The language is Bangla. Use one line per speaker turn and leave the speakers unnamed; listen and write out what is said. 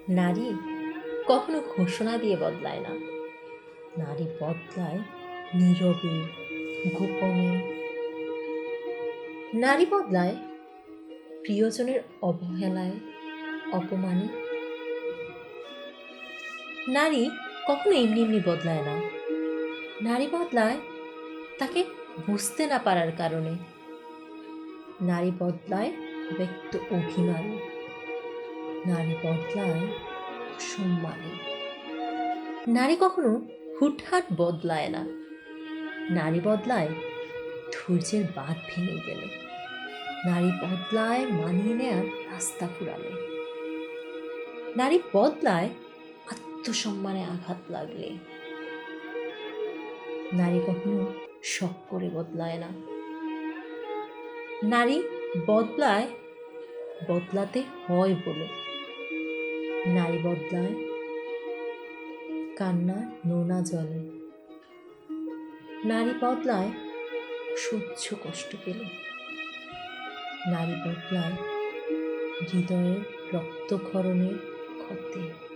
নারী কখনো ঘোষণা দিয়ে বদলায় না। নারী বদলায় নীরবে, গোপনে। নারী বদলায় প্রিয়জনের অবহেলায়, অপমানে। নারী কখনো এমনি এমনি বদলায় না। নারী বদলায় তাকে বুঝতে না পারার কারণে। নারী বদলায় ব্যক্ত অভিমানে। নারী বদলায় অসম্মানে। নারী কখনো হুটহাট বদলায় না। নারী বদলায় ধৈর্যের বাঁধ ভেঙে গেলে। নারী বদলায় মানিয়ে নেয়ার রাস্তা ফুরালে। নারী বদলায় আত্মসম্মানে আঘাত লাগলে। নারী কখনো শখ করে বদলায় না। নারী বদলায় বদলাতে হয় বলে। নারী বদলায় কান্না নোনা জলে। নারী বদলায় সহ্য কষ্ট পেলে। নারী বদলায় হৃদয়ের রক্তক্ষরণের ক্ষতে।